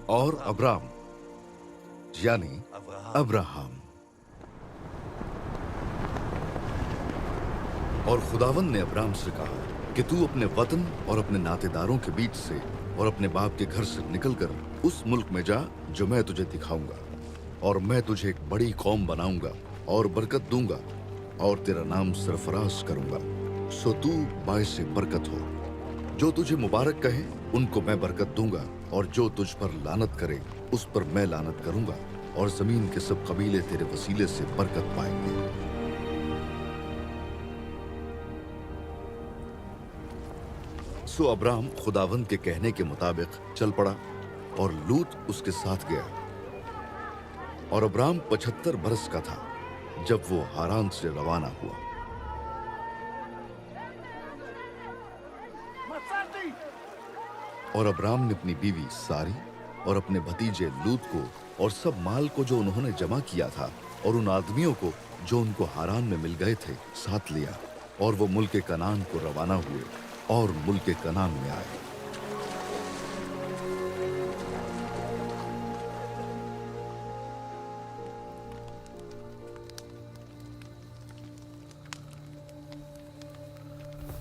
और अब्राम यानी अब्राहम। और खुदावंद ने अब्राम से कहा कि तू अपने वतन और अपने नातेदारों के बीच से और अपने बाप के घर से निकलकर उस मुल्क में जा जो मैं तुझे दिखाऊंगा, और मैं तुझे एक बड़ी कौम बनाऊंगा और बरकत दूंगा और तेरा नाम सरफराज करूंगा। सो तू बायसे बरकत हो। जो तुझे मुबारक कहे उनको मैं बरकत दूंगा, और जो तुझ पर लानत करे उस पर मैं लानत करूंगा, और जमीन के सब कबीले तेरे वसीले से बरकत पाएंगे। सो अब्राम खुदावंद के कहने के मुताबिक चल पड़ा और लूत उसके साथ गया। और अब्राम 75 बरस का था जब वो हारान से रवाना हुआ। और अब्राम ने अपनी बीवी सारी और अपने भतीजे लूत को और सब माल को जो उन्होंने जमा किया था और उन आदमियों को जो उनको हारान में मिल गए थे साथ लिया, और वो मुल्क कनान को रवाना हुए और मुल्क कनान में आए।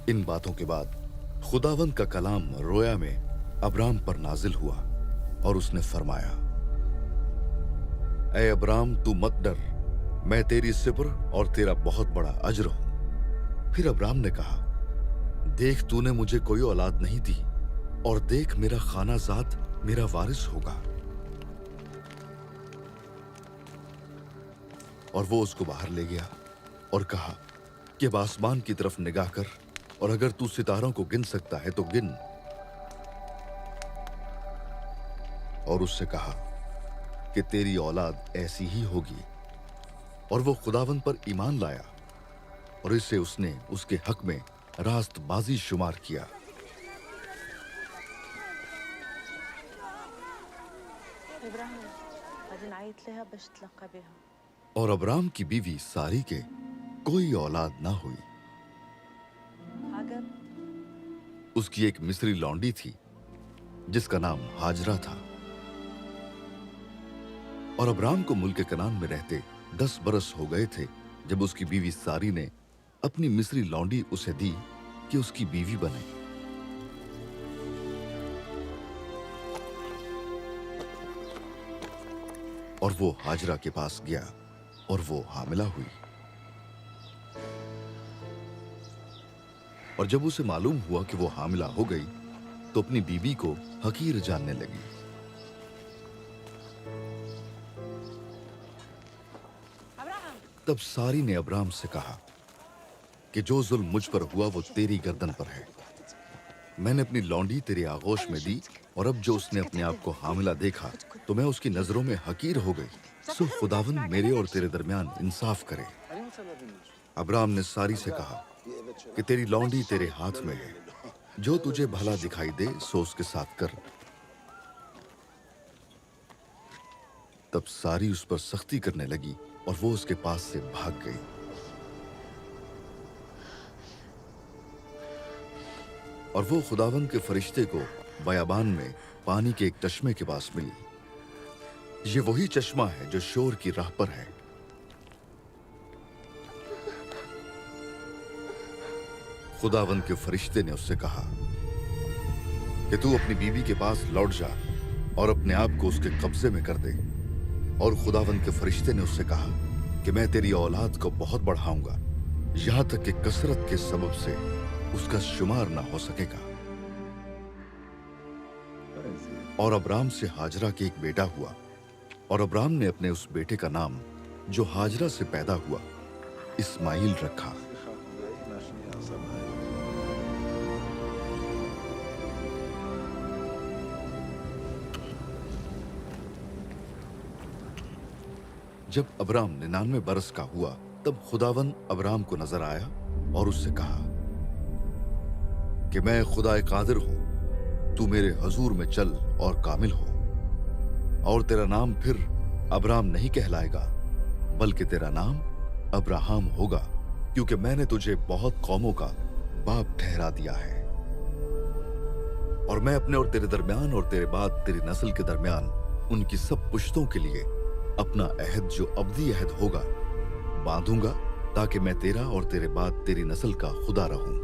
इन बातों के बाद खुदावंद का कलाम रोया में अब्राम पर नाजिल हुआ, और उसने फरमाया, ऐ अब्राम तू मत डर, मैं तेरी सिब्र और तेरा बहुत बड़ा अज्र हूं। फिर अब्राम ने कहा, देख तूने मुझे कोई औलाद नहीं दी, और देख मेरा खानाजाद मेरा वारिस होगा। और वो उसको बाहर ले गया और कहा कि अब आसमान की तरफ निगाह कर, और अगर तू सितारों को गिन सकता है तो गिन। और उससे कहा कि तेरी औलाद ऐसी ही होगी। और वो खुदावंद पर ईमान लाया, और इससे उसने उसके हक में रास्तबाजी शुमार किया। और अब्राम की बीवी सारी के कोई औलाद ना हुई। उसकी एक मिस्री लौंडी थी जिसका नाम हाजरा था। और अब्राम को मुल्क कनान में रहते 10 बरस हो गए थे जब उसकी बीवी सारी ने अपनी मिस्री लौंडी उसे दी कि उसकी बीवी बने। और वो हाजरा के पास गया और वो हामिला हुई। और जब उसे मालूम हुआ कि वो हामिला हो गई तो अपनी बीवी को हकीर जानने लगी। तब सारी ने अब्राम से कहा कि जो जुल्म मुझ पर हुआ वो तेरी गर्दन पर है। मैंने अपनी लौंडी तेरे आगोश में दी, और अब जो उसने अपने आप को हामिला देखा तो मैं उसकी नजरों में हकीर हो गई। सो खुदावंद मेरे और तेरे दरमियान इंसाफ करे। अब्राम ने सारी से कहा कि तेरी लौंडी तेरे हाथ में है, जो तुझे भला दिखाई दे सो उसके साथ कर। तब सारी उस पर सख्ती करने लगी और वो उसके पास से भाग गई। और वो खुदावंद के फरिश्ते को बयाबान में पानी के एक चश्मे के पास मिली। ये वही चश्मा है जो शोर की राह पर है। खुदावंद के फरिश्ते ने उससे कहा कि तू अपनी बीवी के पास लौट जा और अपने आप को उसके कब्जे में कर दे। और खुदावंद के फरिश्ते ने उससे कहा कि मैं तेरी औलाद को बहुत बढ़ाऊंगा, यहां तक कि कसरत के सबब से उसका शुमार ना हो सकेगा। और अब्राम से हाजरा के एक बेटा हुआ, और अब्राम ने अपने उस बेटे का नाम जो हाजरा से पैदा हुआ इस्माइल रखा। जब अब्राम 99 बरस का हुआ तब खुदावन अब्राम को नजर आया और उससे कहा कि मैं खुदाए कादिर हूं, तू मेरे हजूर में चल और कामिल हो, और तेरा नाम फिर अब्राम नहीं कहलाएगा बल्कि तेरा नाम अब्राहम होगा, क्योंकि मैंने तुझे बहुत कौमों का बाप ठहरा दिया है। और मैं अपने और तेरे दरमियान और तेरे बाद तेरी नस्ल के दरमियान उनकी सब पुश्तों के लिए अपना अहद जो अब्दी अहद होगा बांधूंगा, ताकि मैं तेरा और तेरे बाद तेरी नस्ल का खुदा रहूं।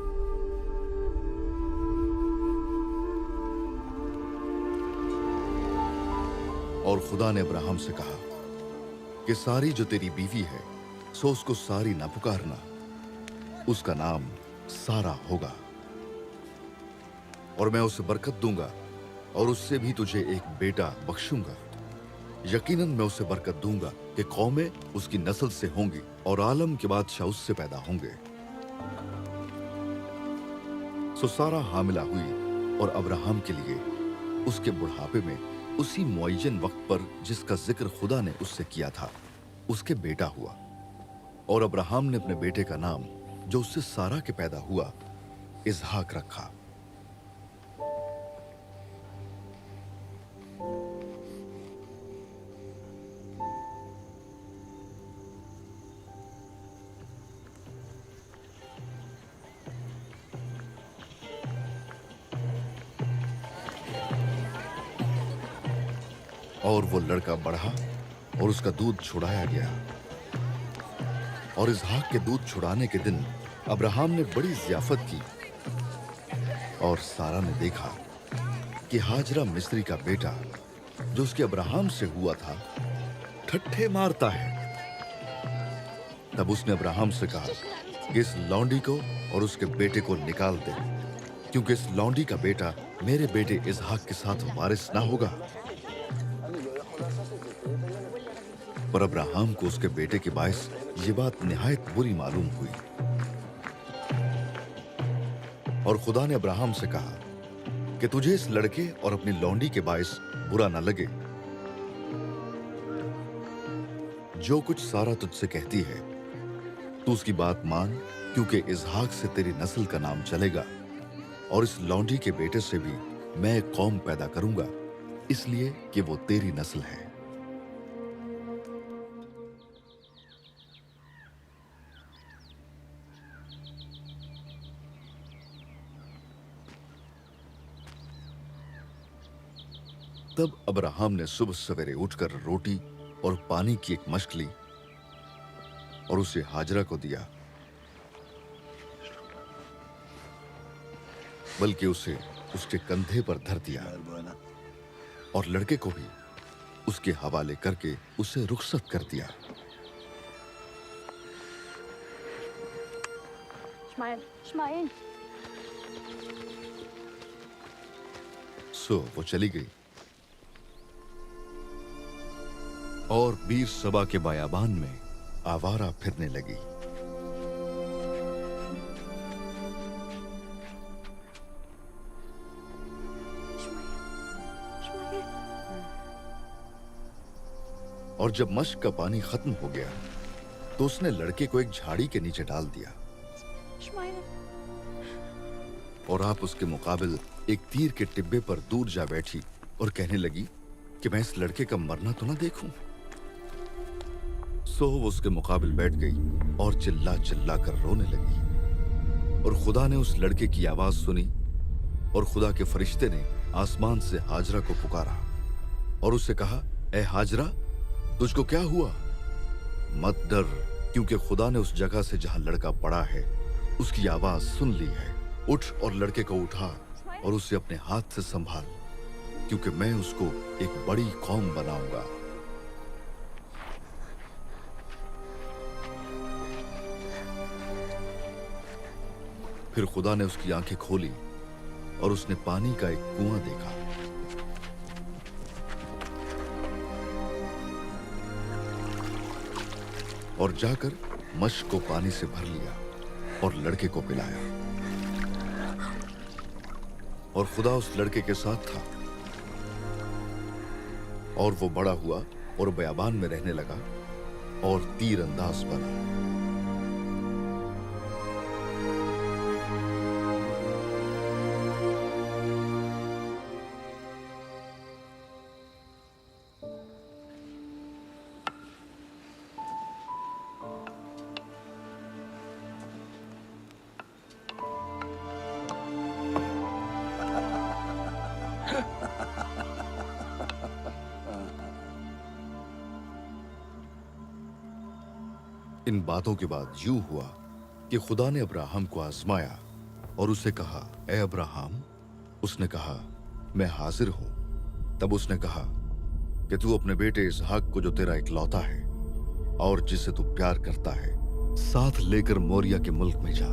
और खुदा ने अब्राहम से कहा कि सारी जो तेरी बीवी है सो उसको सारी ना पुकारना, उसका नाम सारा होगा, और मैं उसे बरकत दूंगा और उससे भी तुझे एक बेटा बख्शूंगा। यकीनन मैं उसे बरकत दूंगा कि कौमें उसकी नस्ल से होंगी और आलम के बादशाह उससे पैदा होंगे। सो सारा हामिला हुई और अब्राहम के लिए उसके बुढ़ापे में उसी मुअय्यन वक्त पर जिसका जिक्र खुदा ने उससे किया था उसके बेटा हुआ। और अब्राहम ने अपने बेटे का नाम जो उससे सारा के पैदा हुआ इसहाक रखा। और वो लड़का बढ़ा और उसका दूध छुड़ाया गया। और इसहाक के दूध छुड़ाने के दिन अब्राहम ने बड़ी ज़ियाफत की। और सारा ने देखा कि हाजरा मिस्री का बेटा जो उसके अब्राहम से हुआ था ठट्ठे मारता है। तब उसने अब्राहम से कहा कि इस लौंडी को और उसके बेटे को निकाल दे, क्योंकि इस लौंडी का बेटा मेरे बेटे इसहाक के साथ वारिस ना होगा। पर अब्राहम को उसके बेटे के बायस ये बात निहायत बुरी मालूम हुई। और खुदा ने अब्राहम से कहा कि तुझे इस लड़के और अपनी लौंडी के बायस बुरा न लगे। जो कुछ सारा तुझसे कहती है तू उसकी बात मान, क्योंकि इसहाक से तेरी नस्ल का नाम चलेगा और इस लौंडी के बेटे से भी मैं एक कौम पैदा करूंगा, इसलिए कि वो तेरी नस्ल है। तब अब्राहम ने सुबह सवेरे उठकर रोटी और पानी की एक मश्क ली और उसे हाजरा को दिया, बल्कि उसे उसके कंधे पर धर दिया और लड़के को भी उसके हवाले करके उसे रुखसत कर दिया। इश्माएल सो वो चली गई और बीर सबा के बायाबान में आवारा फिरने लगी। और जब मश्क का पानी खत्म हो गया तो उसने लड़के को एक झाड़ी के नीचे डाल दिया और आप उसके मुकाबिल एक तीर के टिब्बे पर दूर जा बैठी और कहने लगी कि मैं इस लड़के का मरना तो ना देखूं। सो वो उसके मुकाबिल बैठ गई और चिल्ला चिल्ला कर रोने लगी। और खुदा ने उस लड़के की आवाज सुनी और खुदा के फरिश्ते ने आसमान से हाजरा को पुकारा और उससे कहा, ए हाजरा, तुझको क्या हुआ? मत डर, क्योंकि खुदा ने उस जगह से जहां लड़का पड़ा है उसकी आवाज सुन ली है। उठ और लड़के को उठा और उसे अपने हाथ से संभाल, क्योंकि मैं उसको एक बड़ी कौम बनाऊंगा। फिर खुदा ने उसकी आंखें खोली और उसने पानी का एक कुआं देखा। और जाकर मश्क को पानी से भर लिया और लड़के को पिलाया। और खुदा उस लड़के के साथ था और वो बड़ा हुआ और बयाबान में रहने लगा और तीर अंदाज बना। इन बातों के बाद यूं हुआ कि खुदा ने अब्राहम को आजमाया और उसे कहा, ए अब्राहम। उसने कहा, मैं हाजिर हूं। तब उसने कहा कि तू अपने बेटे इसहाक को, जो तेरा इकलौता है और जिसे तू प्यार करता है, साथ लेकर मोरिया के मुल्क में जा।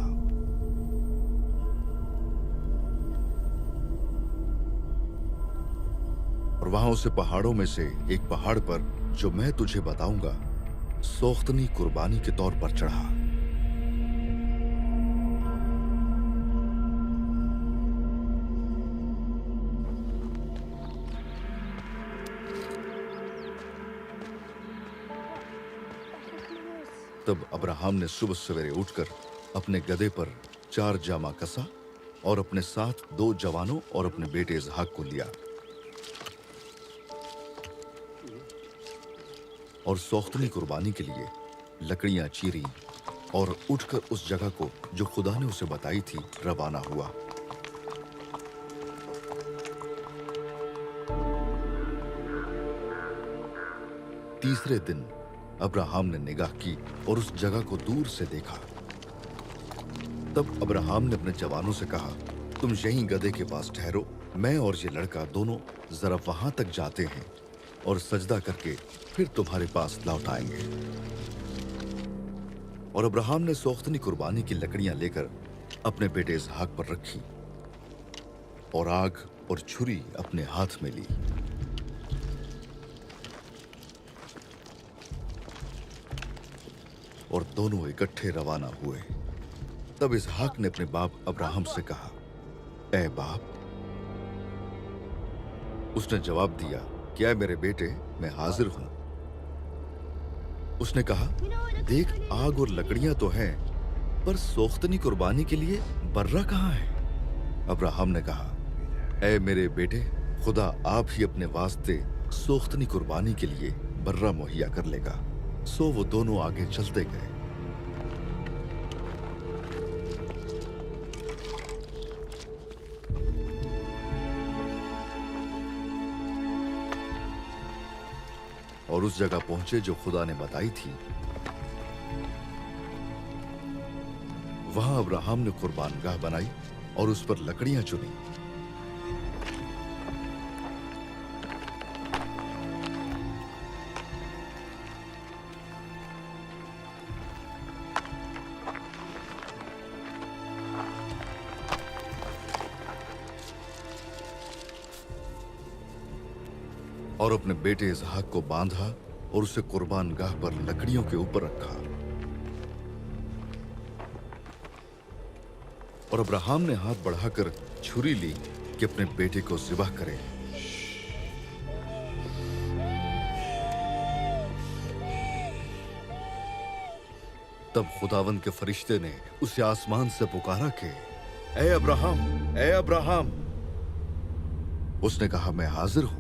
और वहां उसे पहाड़ों में से एक पहाड़ पर, जो मैं तुझे बताऊंगा, सोख्तनी कुर्बानी के तौर पर चढ़ा। तब अब्राहम ने सुबह सवेरे उठकर अपने गधे पर 4 जामा कसा और अपने साथ 2 जवानों और अपने बेटे इसहाक को लिया और सोख्तनी कुर्बानी के लिए लकड़ियां चीरी और उठकर उस जगह को, जो खुदा ने उसे बताई थी, रवाना हुआ। तीसरे दिन अब्राहम ने निगाह की और उस जगह को दूर से देखा। तब अब्राहम ने अपने जवानों से कहा, तुम यहीं गधे के पास ठहरो, मैं और ये लड़का दोनों जरा वहां तक जाते हैं और सजदा करके फिर तुम्हारे पास लौट आएंगे। और अब्राहम ने सोख्तनी कुर्बानी की लकड़ियां लेकर अपने बेटे इसहाक पर रखी और आग और छुरी अपने हाथ में ली। और दोनों इकट्ठे रवाना हुए। तब इसहाक ने अपने बाप अब्राहम से कहा, ए बाप। उसने जवाब दिया, क्या मेरे बेटे, मैं हाजिर हूं। उसने कहा, देख, आग और लकड़ियां तो हैं, पर सोख्तनी कुर्बानी के लिए बर्रा कहां है? अब्राहम ने कहा, ए मेरे बेटे, खुदा आप ही अपने वास्ते सोख्तनी कुर्बानी के लिए बर्रा मुहैया कर लेगा। सो वो दोनों आगे चलते गए। और उस जगह पहुंचे जो खुदा ने बताई थी। वहां अब्राहम ने कुर्बानगाह बनाई और उस पर लकड़ियां चुनी। और अपने बेटे इसहाक को बांधा और उसे कुर्बानगाह पर लकड़ियों के ऊपर रखा। और अब्राहम ने हाथ बढ़ाकर छुरी ली कि अपने बेटे को ज़िबह करे। तब खुदावंद के फरिश्ते ने उसे आसमान से पुकारा कि, ए अब्राहम, ए अब्राहम। उसने कहा, मैं हाजिर हूं।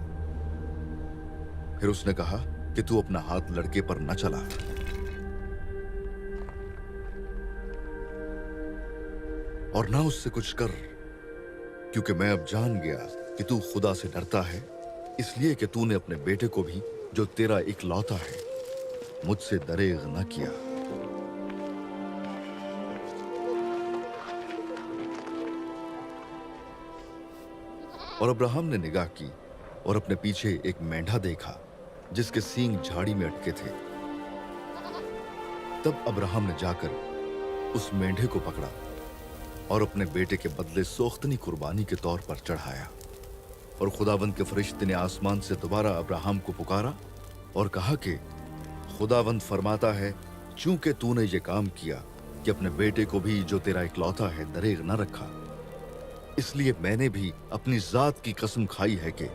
फिर उसने कहा कि तू अपना हाथ लड़के पर न चला। और ना उससे कुछ कर, क्योंकि मैं अब जान गया कि तू खुदा से डरता है, इसलिए कि तूने अपने बेटे को भी, जो तेरा इकलौता है, मुझसे दरेग न किया। और अब्राहम ने निगाह की और अपने पीछे एक मेंढा देखा जिसके सींग झाड़ी में अटके थे। तब अब्राहम ने जाकर उस मेंढे को पकड़ा और अपने बेटे के बदले सोख्तनी कुर्बानी के तौर पर चढ़ाया। और खुदावंद के फरिश्ते ने आसमान से दोबारा अब्राहम को पुकारा और कहा कि खुदावंद फरमाता है, चूंकि तूने ये काम किया कि अपने बेटे को भी, जो तेरा इकलौता है, दरेग न रखा, इसलिए मैंने भी अपनी जात की कसम खाई है कि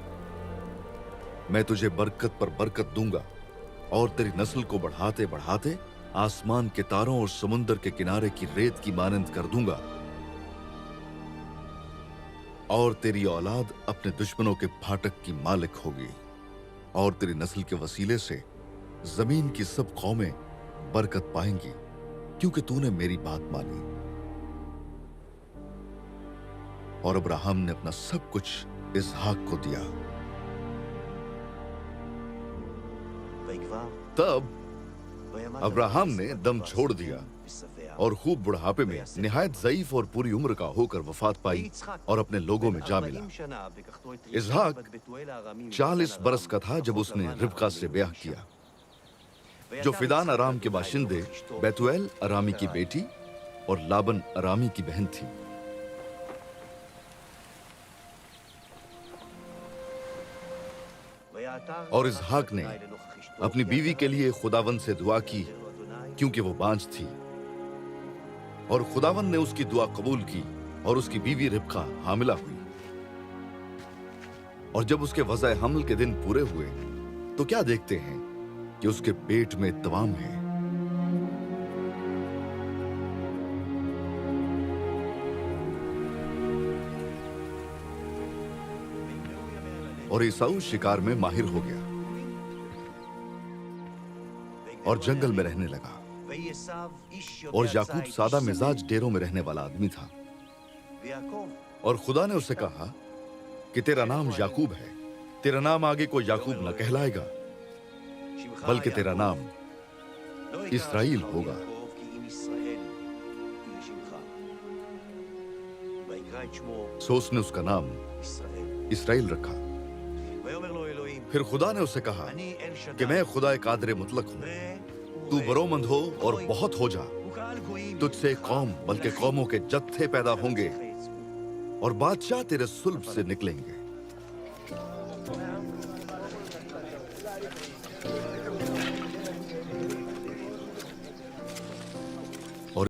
मैं तुझे बरकत पर बरकत दूंगा और तेरी नस्ल को बढ़ाते बढ़ाते आसमान के तारों और समुंदर के किनारे की रेत की मानंद कर दूंगा। और तेरी औलाद अपने दुश्मनों के फाटक की मालिक होगी। और तेरी नस्ल के वसीले से जमीन की सब कौमें बरकत पाएंगी, क्योंकि तूने मेरी बात मानी। और अब्राहम ने अपना सब कुछ इसहाक को दिया। तब अब्राहम ने दम छोड़ दिया और खूब बुढ़ापे में निहायत ज़ईफ और पूरी उम्र का होकर वफात पाई और अपने लोगों में जा मिला। इसहाक 40 बरस का था जब उसने रिबका से ब्याह किया, जो फिदान अराम के बाशिंदे बैतुएल अरामी की बेटी और लाबन अरामी की बहन थी। और इसहाक ने अपनी बीवी के लिए खुदावन से दुआ की क्योंकि वो बांझ थी, और खुदावन ने उसकी दुआ कबूल की और उसकी बीवी रिबका हामिला हुई। और जब उसके वज़ाए हमल के दिन पूरे हुए तो क्या देखते हैं कि उसके पेट में तवाम है। और ईसाऊ शिकार में माहिर हो गया और जंगल में रहने लगा। और याकूब सादा मिजाज डेरों में रहने वाला आदमी था। और खुदा ने उससे कहा कि तेरा नाम याकूब है, तेरा नाम आगे कोई याकूब न कहलाएगा, बल्कि तेरा नाम इसराइल होगा। सो उसने उसका नाम इसराइल रखा। फिर खुदा ने उससे कहा कि मैं खुदा कादर मुतलक हूं, तू बरोमंद हो और बहुत हो जा, तुझसे कौम बल्कि कौमों के जत्थे पैदा होंगे और बादशाह तेरे सुल्ब से निकलेंगे।